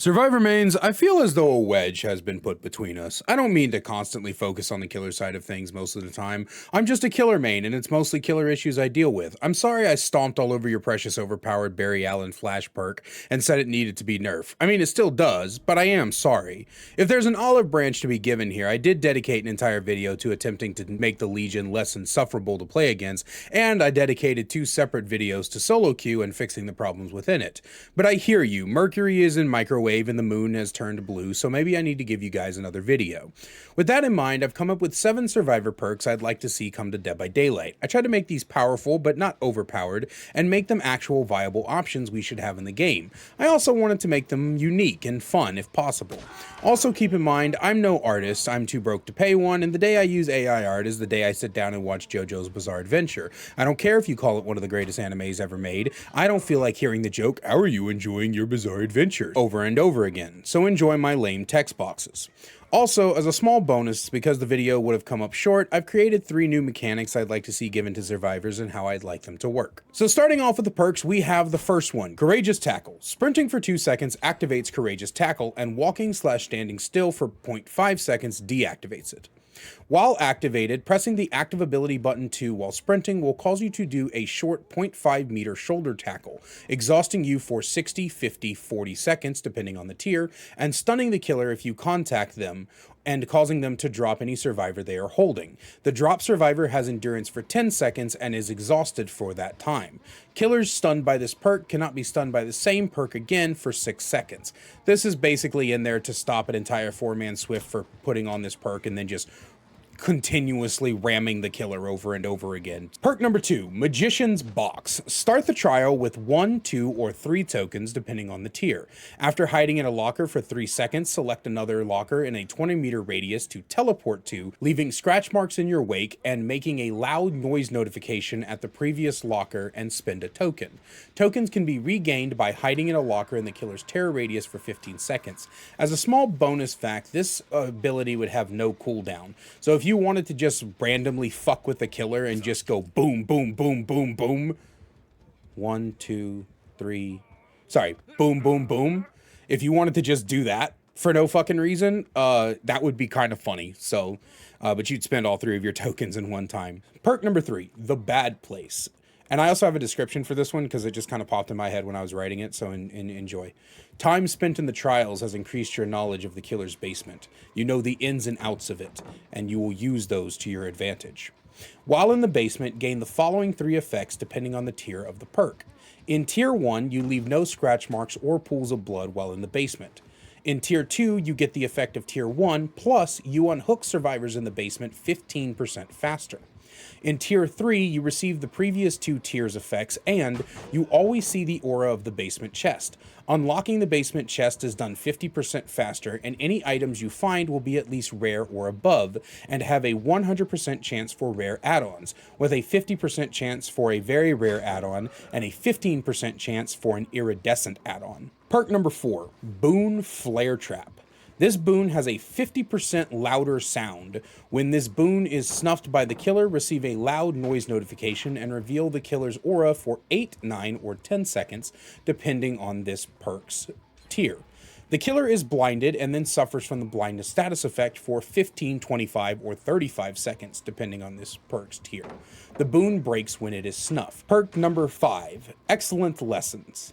Survivor mains, I feel as though a wedge has been put between us. I don't mean to constantly focus on the killer side of things most of the time. I'm just a killer main, and it's mostly killer issues I deal with. I'm sorry I stomped all over your precious overpowered Barry Allen flash perk and said it needed to be nerfed. I mean, it still does, but I am sorry. If there's an olive branch to be given here, I did dedicate an entire video to attempting to make the Legion less insufferable to play against, and I dedicated 2 separate videos to solo queue and fixing the problems within it. But I hear you, Mercury is in microwave and the moon has turned blue, so maybe I need to give you guys another video. With that in mind, I've come up with 7 survivor perks I'd like to see come to Dead by Daylight. I tried to make these powerful but not overpowered and make them actual viable options we should have in the game. I also wanted to make them unique and fun if possible. Also keep in mind, I'm no artist, I'm too broke to pay one, and the day I use AI art is the day I sit down and watch JoJo's Bizarre Adventure. I don't care if you call it one of the greatest animes ever made, I don't feel like hearing the joke, "How are you enjoying your Bizarre Adventure?" over and over again, so enjoy my lame text boxes. Also, as a small bonus, because the video would have come up short, I've created 3 new mechanics I'd like to see given to survivors and how I'd like them to work. So starting off with the perks, we have the first one, Courageous Tackle. Sprinting for 2 seconds activates Courageous Tackle, and walking/standing still for 0.5 seconds deactivates it. While activated, pressing the active ability button 2 while sprinting will cause you to do a short 0.5 meter shoulder tackle, exhausting you for 60, 50, 40 seconds depending on the tier, and stunning the killer if you contact them, and causing them to drop any survivor they are holding. The drop survivor has endurance for 10 seconds and is exhausted for that time. Killers stunned by this perk cannot be stunned by the same perk again for 6 seconds. This is basically in there to stop an entire 4-man Swift for putting on this perk and then just continuously ramming the killer over and over again. Perk number 2, Magician's Box. Start the trial with 1, 2, or 3 tokens depending on the tier. After hiding in a locker for 3 seconds, select another locker in a 20-meter radius to teleport to, leaving scratch marks in your wake and making a loud noise notification at the previous locker and spend a token. Tokens can be regained by hiding in a locker in the killer's terror radius for 15 seconds. As a small bonus fact, this ability would have no cooldown. So if you wanted to just randomly fuck with the killer and just go boom, boom, boom, boom, boom. 1, 2, 3. Sorry, boom, boom, boom. If you wanted to just do that for no fucking reason, that would be kind of funny. So, but you'd spend all 3 of your tokens in one time. Perk number 3, The Bad Place. And I also have a description for this one because it just kind of popped in my head when I was writing it, so enjoy. Time spent in the trials has increased your knowledge of the killer's basement. You know the ins and outs of it, and you will use those to your advantage. While in the basement, gain the following 3 effects depending on the tier of the perk. In Tier 1, you leave no scratch marks or pools of blood while in the basement. In Tier 2, you get the effect of Tier 1, plus you unhook survivors in the basement 15% faster. In Tier 3, you receive the previous 2 tiers effects, and you always see the aura of the basement chest. Unlocking the basement chest is done 50% faster, and any items you find will be at least rare or above, and have a 100% chance for rare add-ons, with a 50% chance for a very rare add-on, and a 15% chance for an iridescent add-on. Perk number 4, Boon Flare Trap. This boon has a 50% louder sound. When this boon is snuffed by the killer, receive a loud noise notification and reveal the killer's aura for 8, 9, or 10 seconds, depending on this perk's tier. The killer is blinded and then suffers from the blindness status effect for 15, 25, or 35 seconds, depending on this perk's tier. The boon breaks when it is snuffed. Perk number 5, Excellent Lessons.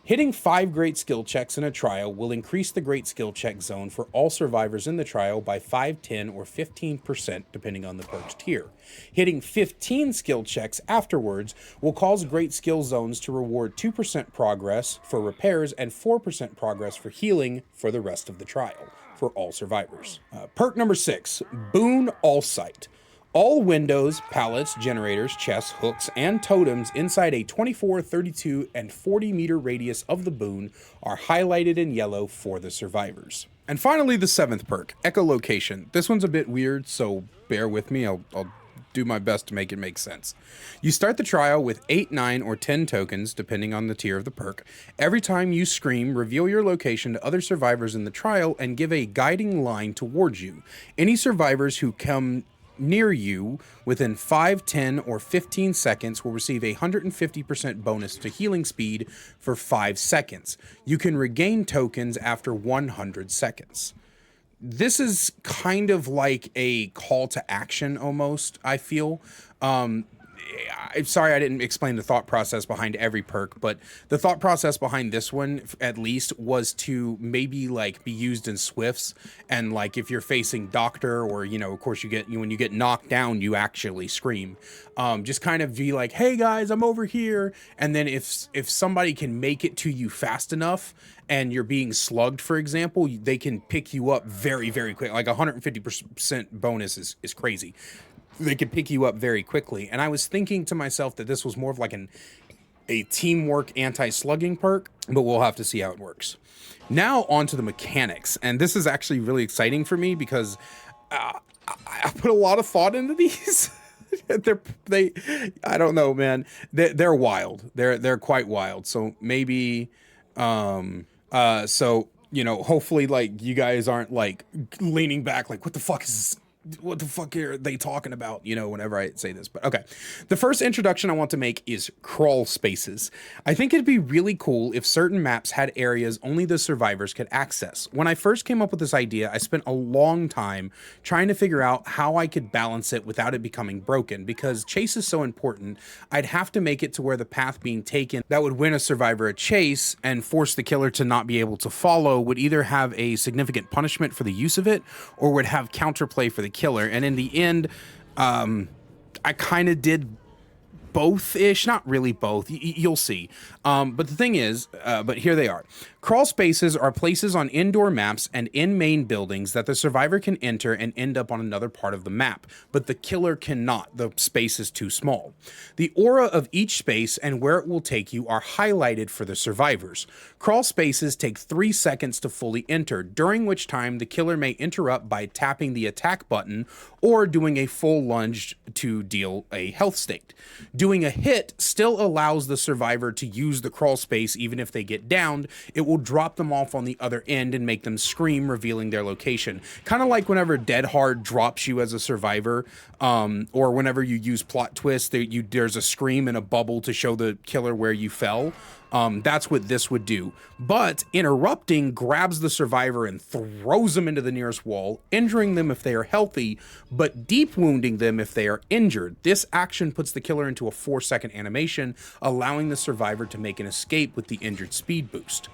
Hitting 5 great skill checks in a trial will increase the great skill check zone for all survivors in the trial by 5, 10, or 15% depending on the perk's tier. Hitting 15 skill checks afterwards will cause great skill zones to reward 2% progress for repairs and 4% progress for healing for the rest of the trial for all survivors. Perk number 6, Boon All Sight. All windows, pallets, generators, chests, hooks, and totems inside a 24, 32, and 40 meter radius of the boon are highlighted in yellow for the survivors. And finally, the 7th perk, Echolocation. This one's a bit weird, so bear with me. I'll do my best to make it make sense. You start the trial with 8, 9, or 10 tokens, depending on the tier of the perk. Every time you scream, reveal your location to other survivors in the trial and give a guiding line towards you. Any survivors who come near you within 5, 10, or 15 seconds will receive a 150% bonus to healing speed for 5 seconds. You can regain tokens after 100 seconds. This is kind of like a call to action almost, I feel. I'm sorry I didn't explain the thought process behind every perk, but the thought process behind this one, at least, was to maybe like be used in Swifts, and like if you're facing Doctor, or of course when you get knocked down, you actually scream. Just kind of be like, "Hey guys, I'm over here," and then if somebody can make it to you fast enough, and you're being slugged, for example, they can pick you up very, very quick. Like 150% bonus is crazy. They could pick you up very quickly. And I was thinking to myself that this was more of like a teamwork anti-slugging perk, but we'll have to see how it works. Now on to the mechanics. And this is actually really exciting for me because I put a lot of thought into these. I don't know, man. They're wild. They're quite wild. So maybe, hopefully like you guys aren't like leaning back like, what the fuck is this? What the fuck are they talking about, whenever I say this. But okay, the first introduction I want to make is crawl spaces. I think it'd be really cool if certain maps had areas only the survivors could access. When I first came up with this idea, I spent a long time trying to figure out how I could balance it without it becoming broken, because chase is so important. I'd have to make it to where the path being taken that would win a survivor a chase and force the killer to not be able to follow would either have a significant punishment for the use of it, or would have counterplay for the killer. And in the end, I kind of did both-ish, not really both, you'll see. But the thing is, but here they are. Crawl spaces are places on indoor maps and in main buildings that the survivor can enter and end up on another part of the map, but the killer cannot. The space is too small. The aura of each space and where it will take you are highlighted for the survivors. Crawl spaces take 3 seconds to fully enter, during which time the killer may interrupt by tapping the attack button or doing a full lunge to deal a health state. Doing a hit still allows the survivor to use the crawl space even if they get downed. It will drop them off on the other end and make them scream, revealing their location. Kind of like whenever Dead Hard drops you as a survivor, or whenever you use plot twist, there's a scream and a bubble to show the killer where you fell. That's what this would do. But interrupting grabs the survivor and throws them into the nearest wall, injuring them if they are healthy, but deep wounding them if they are injured. This action puts the killer into a 4-second animation, allowing the survivor to make an escape with the injured speed boost.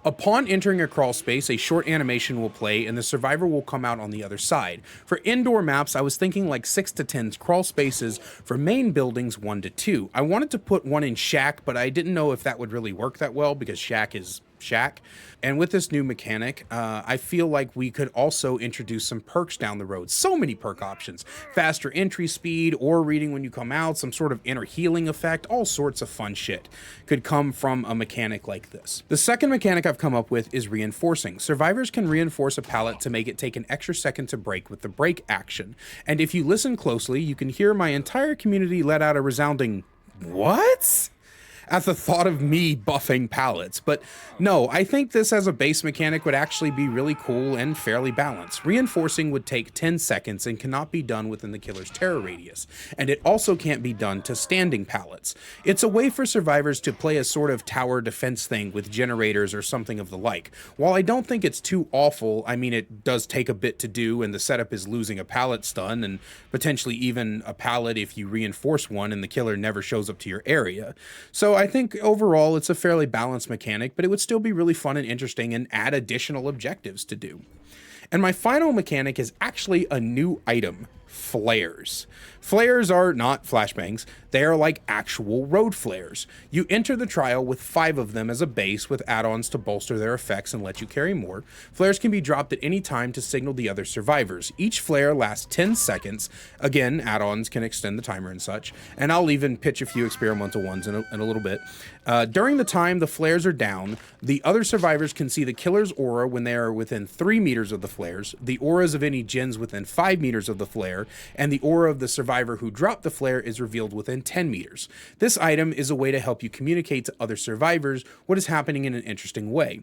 Upon entering a crawl space, a short animation will play and the survivor will come out on the other side. For indoor maps, I was thinking like 6 to 10 crawl spaces. For main buildings, 1 to 2. I wanted to put one in Shack, but I didn't know if that would really work that well because Shack is Shack. And with this new mechanic, I feel like we could also introduce some perks down the road. So many perk options. Faster entry speed, or reading when you come out, some sort of inner healing effect, all sorts of fun shit could come from a mechanic like this. The second mechanic I've come up with is reinforcing. Survivors can reinforce a pallet to make it take an extra second to break with the break action. And if you listen closely, you can hear my entire community let out a resounding, "What?" at the thought of me buffing pallets. But no, I think this as a base mechanic would actually be really cool and fairly balanced. Reinforcing would take 10 seconds and cannot be done within the killer's terror radius, and it also can't be done to standing pallets. It's a way for survivors to play a sort of tower defense thing with generators or something of the like. While I don't think it's too awful, I mean, it does take a bit to do, and the setup is losing a pallet stun and potentially even a pallet if you reinforce one and the killer never shows up to your area. So I think overall it's a fairly balanced mechanic, but it would still be really fun and interesting and add additional objectives to do. And my final mechanic is actually a new item, flares. Flares are not flashbangs, they are like actual road flares. You enter the trial with 5 of them as a base with add-ons to bolster their effects and let you carry more. Flares can be dropped at any time to signal the other survivors. Each flare lasts 10 seconds. Again, add-ons can extend the timer and such, and I'll even pitch a few experimental ones in a little bit. During the time the flares are down, the other survivors can see the killer's aura when they are within 3 meters of the flares, the auras of any gens within 5 meters of the flare, and the aura of the survivor who dropped the flare is revealed within 10 meters. This item is a way to help you communicate to other survivors what is happening in an interesting way.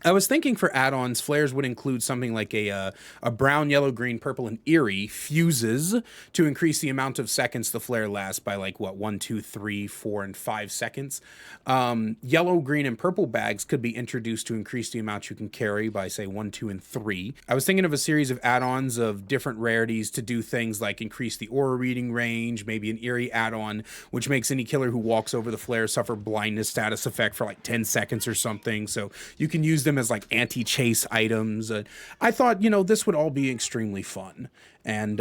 I was thinking for add-ons, flares would include something like a brown, yellow, green, purple, and eerie fuses to increase the amount of seconds the flare lasts by like what 1, 2, 3, 4, and 5 seconds. Yellow, green, and purple bags could be introduced to increase the amount you can carry by say 1, 2, and 3. I was thinking of a series of add-ons of different rarities to do things like increase the aura reading range, maybe an eerie add-on which makes any killer who walks over the flare suffer blindness status effect for like 10 seconds or something. So you can use them as like anti-chase items. I thought, this would all be extremely fun. And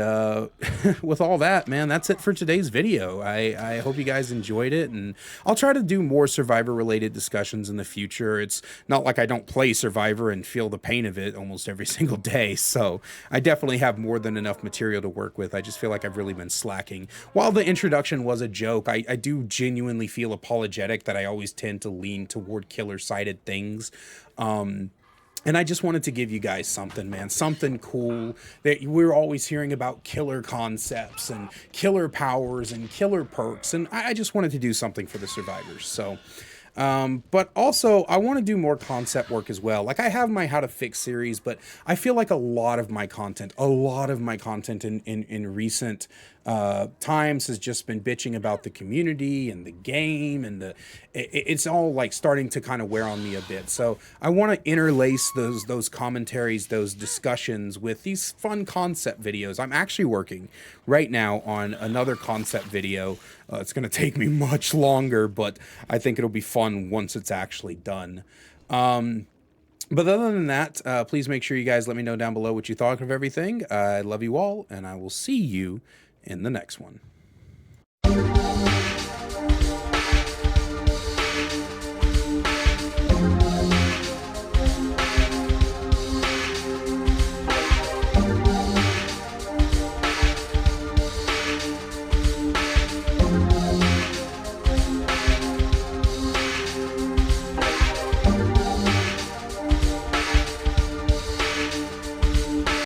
with all that, man, that's it for today's video. I hope you guys enjoyed it, and I'll try to do more Survivor-related discussions in the future. It's not like I don't play Survivor and feel the pain of it almost every single day, so I definitely have more than enough material to work with. I just feel like I've really been slacking. While the introduction was a joke, I do genuinely feel apologetic that I always tend to lean toward killer-sided things. And I just wanted to give you guys something, man, something cool. That we're always hearing about killer concepts and killer powers and killer perks, and I just wanted to do something for the survivors. So, but also I want to do more concept work as well. Like I have my how to fix series, but I feel like a lot of my content in recent times has just been bitching about the community and the game, and it's all like starting to kind of wear on me a bit. So I want to interlace those commentaries, those discussions with these fun concept videos. I'm actually working right now on another concept video. It's going to take me much longer, but I think it'll be fun once it's actually done. But other than that, please make sure you guys let me know down below what you thought of everything. I love you all, and I will see you in the next one.